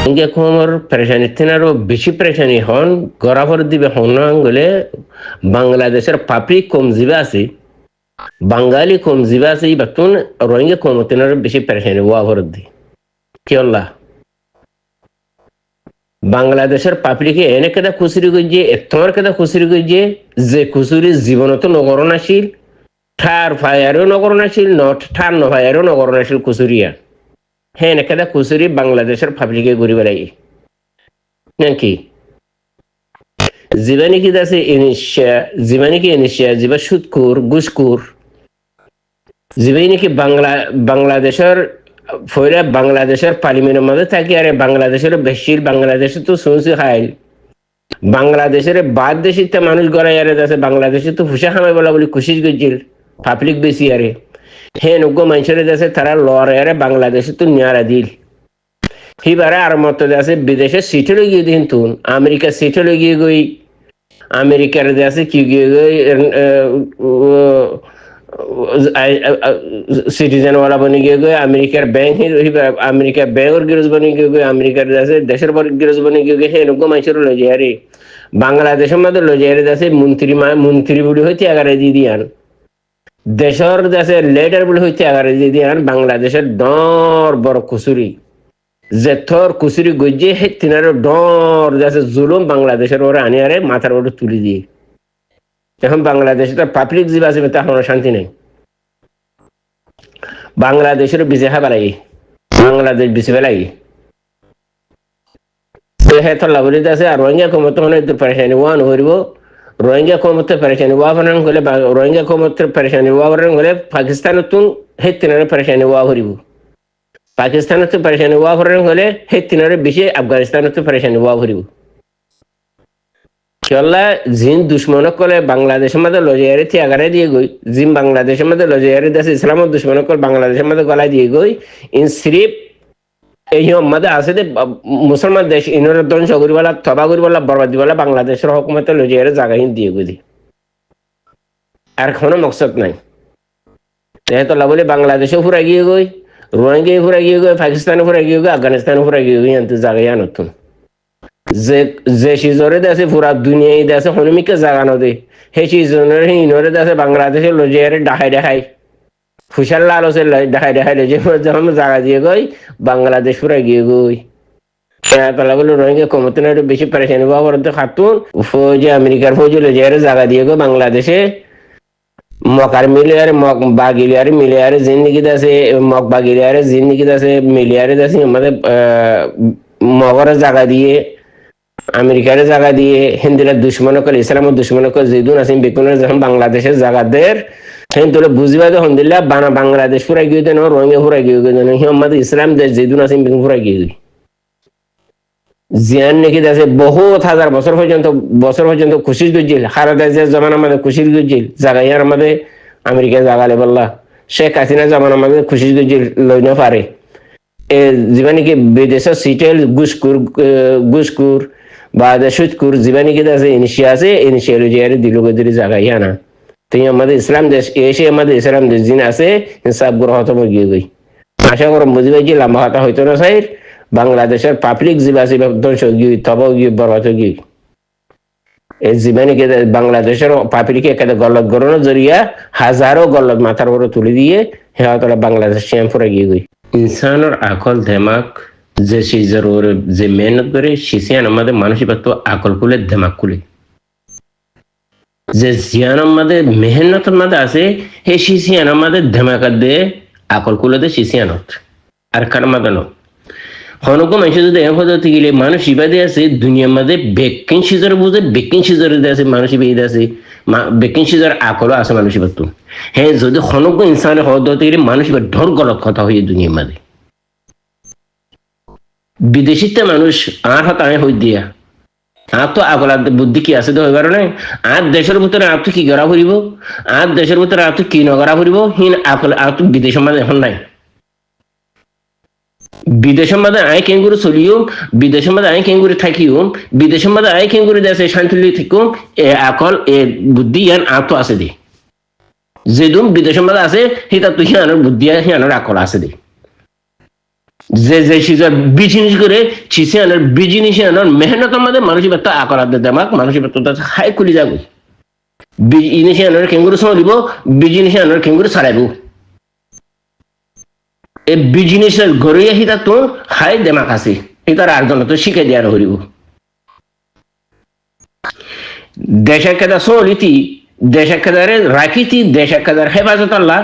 ইনকে কোমর পেরেশানি তেনারও বেশি পেরেশানি হন গড়াভর দিবে হন গলে বাংলাদেশের পাবলিক কম জিবে আছে বাঙালি কম জিবে আছে এই বাতুন রোহিঙ্গা কম তেনারও বেশি পেরেশানি ওয়া ভর দি কি আল্লাহ বাংলাদেশের পাবলিকে এনে কেদা খুচুরি গইছে এতমার কেদা খুচুরি গইছে যে খুচুরি জীবনত নগরণাশীল ঠার ফায়ারও নগরণাশীল ঠার নফায়ারও নগরণাশীল খুচুরিয়া হ্যাঁ এনে কেদা খুচুরি বাংলাদেশের পাবলিকে ঘুরি বেড়াই নাকি জীবানী কি আছে ইনিশিয়া জীবানী কি ইনিশিয়া জীবা সুদকুর গুসকুর জীবাই নাকি বাংলাদেশের ফইরা বাংলাদেশের পার্লিমেন্টের মধ্যে থাকি আরে বাংলাদেশের বেশির বাংলাদেশে তো শুনছি খাইল বাংলাদেশের বাদ দেশিতে মানুষ গড়াই আরে আছে বাংলাদেশে তো ফুসা খামাই বলা বলি খুশি গেছিল পাবলিক বেশি আরে হ্যাঁ নগ্য মানুষের আছে তারা লড়ে আরে বাংলাদেশে তো নিয়ারা দিল হিবারে আর মত আছে বিদেশে সিটে লগিয়ে দিন তুন আমেরিকা সিটে লগিয়ে গই আমেরিকার আছে কি গিয়ে গই সিটিজেন वाला बनी गए अमेरिकार बैंक अमेरिका बैंक और गिरज बनी गए अमेरिकार जैसे देशर पर गिरज बनी गए हे नको माइसर लो जारे बांग्लादेश में लो जारे जैसे मंत्री बुढ़ी होती अगर दी दियान देशर जैसे लेडर बुढ़ी होती अगर दी दियान बांग्लादेशर डर बड़ कुसुरी जेथर कुसुरी गजे हे तिनार डर जैसे जुलुम बांग्लादेशर ओर आने आरे माथार ओर तुली दिए এখন বাংলাদেশে তো পাবলিক জীবা আছে তা কোনো শান্তি নেই বাংলাদেশের বিজে খাবার লাগে বাংলাদেশ বিছে বেলাই হে তো লাভরিত আছে আর রোহিঙ্গা কমতে হলে দূর পরেশানি ওয়ান হইব রোহিঙ্গা কমতে পরেশানি ওয়া বানান হলে রোহিঙ্গা কমতে পরেশানি ওয়া বানান হলে পাকিস্তানতুন হে তিনারে পরেশানি ওয়া হইব পাকিস্তানতে পরেশানি ওয়া বানান হলে হে তিনারে বেশি আফগানিস্তানতে পরেশানি ওয়া হইব চল্লা জিন দুশ্মনক কলে বাংলাদেশের মধ্যে লজায়ারে থিয়াগারে দিয়ে গই জিন বাংলাদেশের মধ্যে লজায়ারে দেশে ইসলামের দুশ্মনক কল বাংলাদেশের মধ্যে গলা দিয়ে গই ইন সিরিপ এই মধ্যে আছে যে মুসলমান দেশ ইনর ধ্বংস করিবালা তবা করিবালা বরবাদ দিবালা বাংলাদেশের হকুমতে লজায়ারে জায়গাহীন দিয়ে গই আর কোনো মকসদ নাই যেহেতু বলে বাংলাদেশও ফুরা গিয়ে গই রোহিঙ্গা ফুরা গিয়ে গই পাকিস্তানে ফুরা গিয়ে গই আফগানিস্তানে ফুরা গিয়ে গই এত জায়গায় নতুন যে সিজরে দেশে পুরা দুনিয়ায় দেশে হনুমিকে জাগানো দে হে সিজনের ইনরে দেশে বাংলাদেশে লজিয়ারে দেখাই ফুসার লাল হচ্ছে দেখাই যে যখন জায়গা দিয়ে গই বাংলাদেশ পুরা গিয়ে গই তালা বলে রোহিঙ্গা কমতে না বেশি পরেশানি বা বলতে খাতুন ফৌজি আমেরিকার ফৌজি লজিয়ারে জায়গা দিয়ে গই বাংলাদেশে মকার মিলিয়ারে মক বাগিলিয়ারে মিলিয়ারে জিন্দিগি দেশে মক বাগিলিয়ারে জিন্দিগি দেশে মিলিয়ারে দেশে আমাদের মগরে জায়গা দিয়ে আমেরিকার জায়গা দিয়ে হিন্দুরা দুশ্মন করে ইসলামের দুশ্মন করে যেদুন আসেন বেকুনের যখন বাংলাদেশের জায়গাদের হিন্দুরা বুঝিবা যখন দিল্লা বাংলাদেশ পুরা গিয়ে দেন রোহিঙ্গা পুরা গিয়ে দেন হিমাদ ইসলাম দেশ যেদুন আসেন বেকুন পুরা গিয়ে জিয়ান নাকি দেশে বহুত হাজার বছর পর্যন্ত খুশি গিয়েছিল সারা দেশের জমান আমাদের খুশি গিয়েছিল জায়গায় আমাদের আমেরিকা জায়গালে বললা শেখ হাসিনা জমান আমাদের খুশি গিয়েছিল লই না পারে যেবা নাকি বিদেশের সিটেল গুসকুর বা সুদকুর জীবানী কি আছে ইনিশিয়াল দিল গদির জায়গায় আনা তুই আমাদের ইসলাম দেশ এসে আমাদের ইসলাম দেশ দিন আছে সব গ্রহ তো গিয়ে গই আশা করো বুঝবে যে লম্বা হাতা হইতো না সাইর বাংলাদেশের পাবলিক জীবা আছে ধ্বংস গিয়ে তব গিয়ে বরবাদ গিয়ে এই জীবানী কে বাংলাদেশের পাবলিকে একাদে গলত গড়ানোর জরিয়া হাজারো গলত মাথার উপরে তুলে দিয়ে হেতলা বাংলাদেশ শ্যামপুরে গিয়ে গই ইনসানের আকল দেমাক যে সিজার ওরে যে মেহনত করে সিসিয়ান আমাদের মানসিকত্ব আকল কুলে দেমাক কুলে যে জিয়ান আমাদের মেহনতের মধ্যে আছে হে সিসিয়ান আমাদের ধেমাকাত দিয়ে আকল কুলে দে সিসিয়ানত আর কার মধ্যে ন হনক মানুষ যদি এম হতে গেলে মানুষ ইবাদে আছে দুনিয়ার মধ্যে বেকিং সিজার বুঝে বেকিং সিজার আছে মানুষ ইবাদে আছে বেকিং সিজার আকলও আছে মানসিকত্ব হ্যাঁ যদি হনক ইনসানের হতে গেলে মানুষ ঢর গলত কথা হয়ে দুনিয়ার মধ্যে বিদেশিতে মানুষ আর হাত আয় হই দিয়া আর তো আগলা বুদ্ধি কি আছে তো হইবার নাই আর দেশের ভিতরে আর তো কি করা ফুরিব আর দেশের ভিতরে আর তো কি নকরা ফুরিব হিন আকল আর তো বিদেশের মাঝে এখন নাই বিদেশের মাঝে আয় কেঙ্গুরি চলিও বিদেশের মাঝে আয় কেঙ্গুরি থাকিও বিদেশের মাঝে আয় কেঙ্গুরি দেশে শান্তি থাকিও এ আকল এ বুদ্ধি ইয়ান আর তো আছে দে যেদুম বিদেশের মাঝে আছে সেটা তো হিয়ানোর বুদ্ধি হিয়ানোর আকল আছে দে যে যে সিজার বিজিনিস করে চিসিয়ানের বিজিনিসিয়ানের মেহনতের মধ্যে মানুষের বেত্তা আকরাতে দেমাক মানুষের বেত্তা হাই খুলি যাবো ইনিশিয়ানের কেঙ্গুরু চলিব বিজিনিসিয়ানের কেঙ্গুরু ছাড়াইব এই বিজিনিসের ঘরে হিতা তো হাই দেমাক আছে এটার আর্জন তো শিখে দেওয়ার হরিব দেশের কেদা চলিতি দেশের কেদারে রাখিতি দেশের কেদার হেফাজত আল্লাহ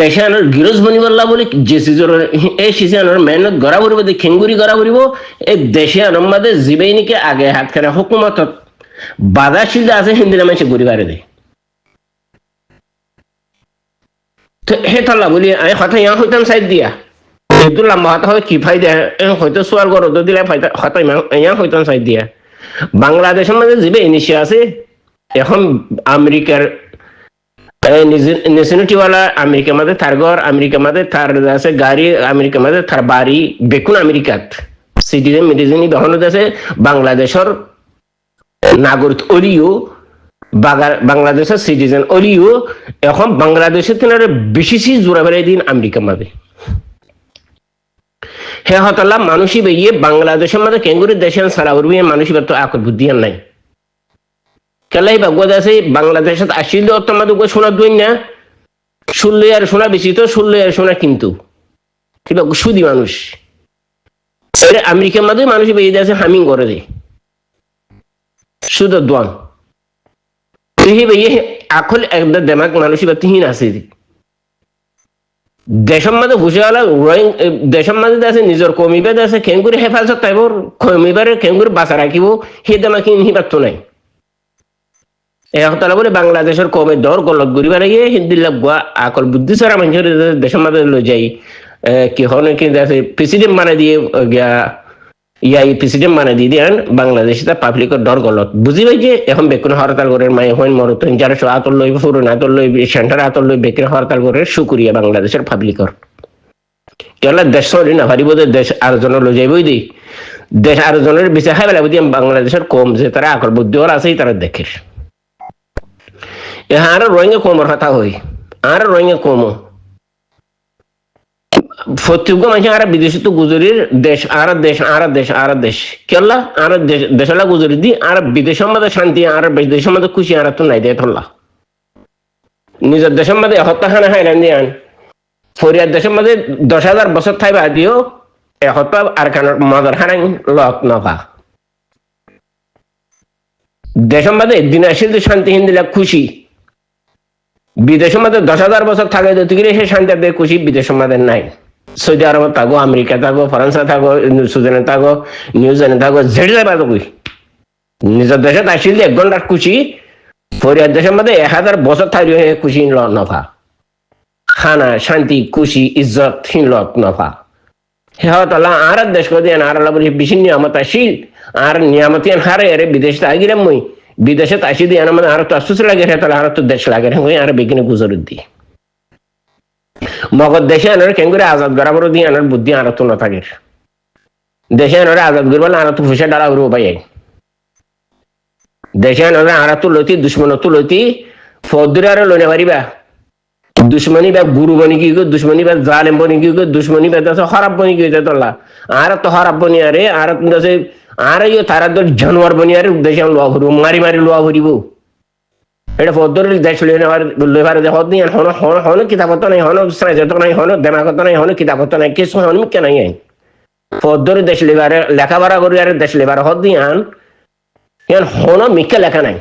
দেশানোর গিরজ বনিবল্লা বলে যে সিজর এই সিজনের মেহনত গড়া পড়িব খেঙ্গুরি গড়া পড়িব এই দেশে আনম্বাদে জীবেইনিকে আগে হাত খানে হুকুমত বাধা শিলদা আছে হিন্দি নামে সে গরিবারে দেয় তো হে তাল্লা বলি আমি কথা ইয়া হইতাম সাইড দিয়া একটু লম্বা হতা হয় কি ফাইদা হয়তো সোয়ার গরো তো দিলে ফাইদা হতা ইয়া হইতাম সাইড দিয়া বাংলাদেশের মধ্যে জীবে ইনিশে আছে এখন আমেরিকার নেশনিটিওয়ালা আমেরিকার মধ্যে তার ঘর আমেরিকার মধ্যে তার আছে গাড়ি আমেরিকার মধ্যে তার বাড়ি বেকুন আমেরিকাত সিটিজেন মিটিজেন দহনত আছে বাংলাদেশের নাগরিক অলিও বাংলাদেশের সিটিজেন অলিও এখন বাংলাদেশের তেনার বেশি জোড়া বেড়াই দিন আমেরিকার মধ্যে হে হতাল্লা মানুষই বেরিয়ে বাংলাদেশের মধ্যে কেঙ্গুরি দেশের সারা উড়বি মানুষই তো আকর বুদ্ধি আর নাই কেলাই ভাগ্যদ আছে বাংলাদেশত আসিল তোমাদের শোনা দুই না শুনলে আর শোনা বেশি তো শুনলে আর শোনা কিন্তু কিবা সুদি মানুষ আমেরিকার মধ্যে মানুষ বেরিয়ে আছে হামিং করে দেয় শুধু দোয়ান তুই বেরিয়ে আকল একদম দেমাক মানুষই বা তিহিন আছে দেশের মধ্যে বসে গেল দেশের মধ্যে আছে নিজের কমিবাদ আছে কেঙ্গুরি হেফাজত তাইবর কমিবারে কেঙ্গুরি বাঁচা রাখিব সেই দেমাকি হিবাত নাই একতলা বলে বাংলাদেশের কমে দর গলত গরিবার হিন্দি লাগবা আকল বুদ্ধি ছাড়া মানুষের দেশের মধ্যে লই যাই কি হনে কি প্রেসিডেন্ট মানে দিয়ে ইয়াই প্রেসিডেন্ট মানে দিয়ে দেন বাংলাদেশ পাবলিকের ডর গলত বুঝি পাই যে এখন বেকুন হরতাল করে মাই হইন মরত 400 আতর লই পুরো আতর লই সেন্টার আতর লই বেকুন হরতাল করে সুকুরিয়া বাংলাদেশের পাবলিকর কেলা দেশ চলি না পারিব দেশ আর জন লই যাইবই দি দেশ আর জনের বিচার খাই বেলা বুঝি বাংলাদেশের কম যে তারা আকল বুদ্ধি ওর আছে তারা দেখে আর রোহিঙ্গা কমর কথা হই আর রোহিঙ্গা কম প্রত্যেক মানুষ আর বিদেশে তো গুজরির দেশ আর দেশ আর দেশ আর দেশ কেলা আর দেশলা গুজরি দি আর বিদেশের মধ্যে শান্তি আর বিদেশের মধ্যে খুশি আর তো নাই দেয় ধরলা নিজের দেশের মধ্যে হত্যাখানা হাইলান দিয়ে আন ফরিয়ার দেশের মধ্যে 10,000 বছর থাইবা দিও হত্যা আর কানার মজার হারাই লক নভা দেশের মধ্যে দিন আসিল শান্তি হিন্দিলা খুশি বিদেশের মধ্যে 10,000 বছর থাকে তো তুই সে শান্তি দেয় খুশি বিদেশের মধ্যে নাই সৌদি আরব থাকো আমেরিকা থাকো ফ্রান্সে থাকো সুইজারল্যান্ড থাকো নিউজিল্যান্ড থাকো যেটা যাবা তো নিজের দেশে আসিল 1 ঘন্টার খুশি ফরিয়ার দেশের মধ্যে 1000 বছর থাকলে খুশি নফা খানা শান্তি খুশি ইজ্জত হিনলত নফা হেতলা আর দেশ করে আর আল্লাহ বলি বেশি নিয়ামত আসিল আর নিয়ামতি হারে আরে বিদেশে আগিলাম মই বিদেশে আসি দিয়ে আমাদের আর তো আশ্চর্য লাগে তাহলে আর তো দেশ লাগে আর বেগিনে গুজর দিই মগর দেশে আনার কেঙ্গুরে আজাদ বরাবর দিয়ে আনার বুদ্ধি আর তো না থাকে দেশে আনারে আজাদ করবেন আর তো ফুসে ডালা উড়বো পাই দেশে আনারে আর তো লইতি দুশ্মন তো লইতি ফদুরে আর লইনে পারিবা দুশ্মনী বা গুরু বনি কি দুশ্মনী বা জালেম বনি কি দুশ্মনী বা খারাপ বনি কি তোলা আর তো খারাপ বনি আরে আর আর তারা তো জানোয়ার বনি আর দেশে লোয়া ভরব মারি মারি লোয়া ভরিব এটা ফদরের দেশ লইবার হদ নিয়ে হন হন হন কিতাবত নাই হন শ্রেজত নাই হন দেমাগত নাই হন কিতাবত নাই কিছু হন মিকে নাই ফদরের দেশ লেবারে লেখাপড়া করি আর দেশ লেবার হদ দিয়ে আন হন মিকে লেখা নাই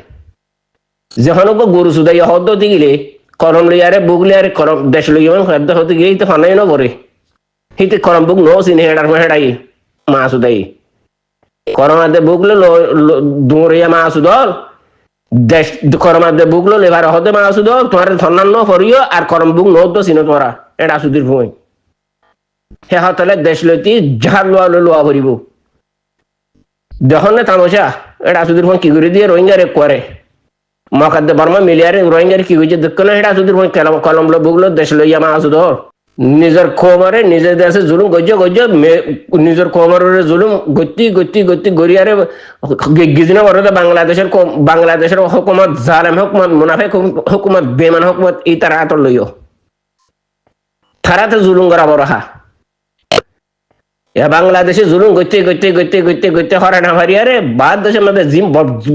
যখন গরু সুদাই হদ দিয়ে গেলে করম লিয়ারে বুক লিয়ারে করম দেশ লই খাদ্য হতে গিয়ে তো ফানাই ন পরে হিতে করম বুক নো চিনি হেডার হেডাই মা সুদাই করমাতে বুকলে দৌড়িয়া মা সুদল দেশ করমাতে বুকলো লেবার হতে মা সুদল তোমার থন্নান ন ফরিও আর করম বুক নো তো চিনো তোরা এটা সুদির ভুঁই হে হতলে দেশ লইতি যার লোয়া লোয়া ভরিব দেখুন না তামসা এটা সুদির ভুঁই কি করে দিয়ে রোহিঙ্গা রেপ করে মকাদ্দে বর্মা মিলিয়ারে রোহিঙ্গার কি হয়েছে দেখ না এটা সুদির ভুঁই কলম লো বুকলো দেশ লইয়া মা সুদল নিজের কোমরে নিজের দেশে জুলুম গজ্য গজ্য নিজের কোমরের জুলুম গতি গতি গতি গড়িয়ারে গিজনা বড় বাংলাদেশের হুকুমত জালেম হুকুমত মুনাফিক হুকুমত বেমান হুকুমত এই তারা হাতর লইও তারাতে জুলুম করা বড় হা বাংলাদেশে জুলুম করতে করতে করতে করতে করতে হরে না ভারি আরে বাদ দেশের মধ্যে জিম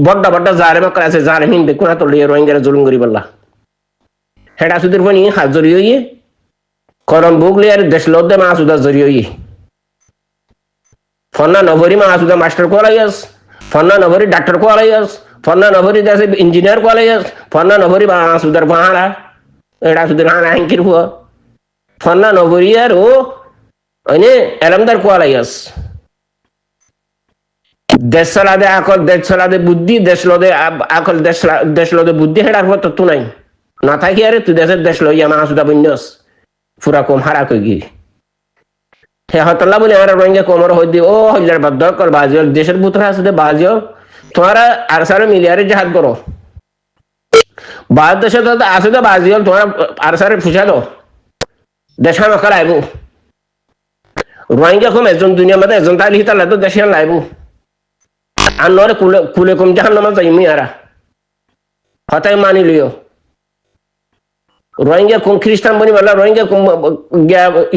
বড্ডা বড্ডা জালেম আছে জালেমিন দেখুন তো লিয়ে রোহিঙ্গারা জুলুম করি বললা হেডা সুদের ফোন হাত জড়িয়ে ইয়ে করম বুগলি আর দেশ লদ্দে মা সুদা জড়িয়ে ইয়ে ফন্না নভরি মা সুদা মাস্টার কোয়ালাইয়াস ফন্না নভরি ডাক্তার কোয়ালাইয়াস ফন্না নভরি দেশে ইঞ্জিনিয়ার কোয়ালাইয়াস ফন্না নভরি মা সুদার বাহারা এডা সুদের হানা হ্যাঙ্কির হুয়া ফন্না নভরি আর ও ওইনে এলমদার কোয়ালাইয়াস দেশ চলাদে আকল দেশ চলাদে বুদ্ধি দেশ লদে আকল দেশ লদে বুদ্ধি হেডার পর তো নাই না থাকি আরে তুই দেশের দেশ লইয়া মা সুদা বন্যস পুরা কম হারা কই গিয়ে হে হতল্লা বলে আমার রোহিঙ্গা কোমর হইদি ও হইলার বাধ্য কর বাজিও দেশের বুতরা আছে বাজিও তোমারা আর সারে মিলিয়ারে জাহাজ করো বাদ দেশে তো আছে তো বাজিও তোমার আর সারে ফুসা দো দেশা নকা লাইবো রোহিঙ্গা কম একজন দুনিয়ার মধ্যে একজন তাই লিখিতা লাগতো দেশে লাইবো আর নরে কুলে কুলে কম জাহান নামা যাইমি আরা হতাই মানি লিও রোহিঙ্গা কম খ্রিস্টান বনি বললা রোহিঙ্গা কম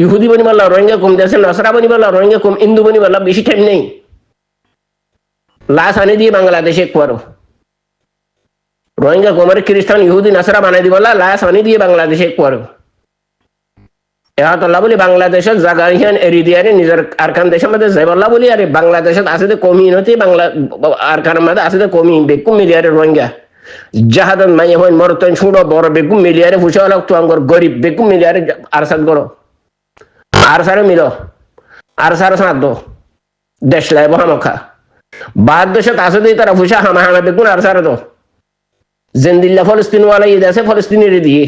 ইহুদি বনি বললা রোহিঙ্গা কম দেশে নসরা বনি বললা রোহিঙ্গা কম হিন্দু বনি বললা বেশি টাইম নেই লাশ আনি দিয়ে বাংলাদেশে করো রোহিঙ্গা কমারে খ্রিস্টান ইহুদি নসরা বানাই দি বললা লাশ আনি দিয়ে বাংলাদেশে করো এহাতল্লা বলি বাংলাদেশের জায়গা এরি দিয়ে নিজের আরকান দেশের মধ্যে যাই বললা বলি আরে বাংলাদেশত আছে কমিউনিটি বাংলা আরকানের মধ্যে আছে কমি বেকুম মিলিয়ারে রোহিঙ্গা জাহাদান মাই হইন মরতন শুনো বড় বেকুম মিলিয়ারে ফুসা হলো তো আঙ্গর গরিব বেকুম মিলিয়ারে আরসাদ করো আরসারে মিলো আরসারে সাথ দো দেশ লাইব হামখা বাদ দেশত আছে দি তারা ফুসা হামা হামা বেকুন আরসারে দো জিন্দিল্লা ফলস্তিন ওয়ালা এই দেশে ফলস্তিনের দিয়ে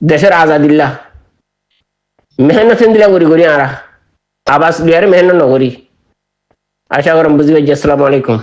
দেশের আজাদিল্লা মেহনত দিলা করি করি আরা আবাস বিহারে মেহনত নকরি আশা করম বুঝবে। আসসালামু আলাইকুম।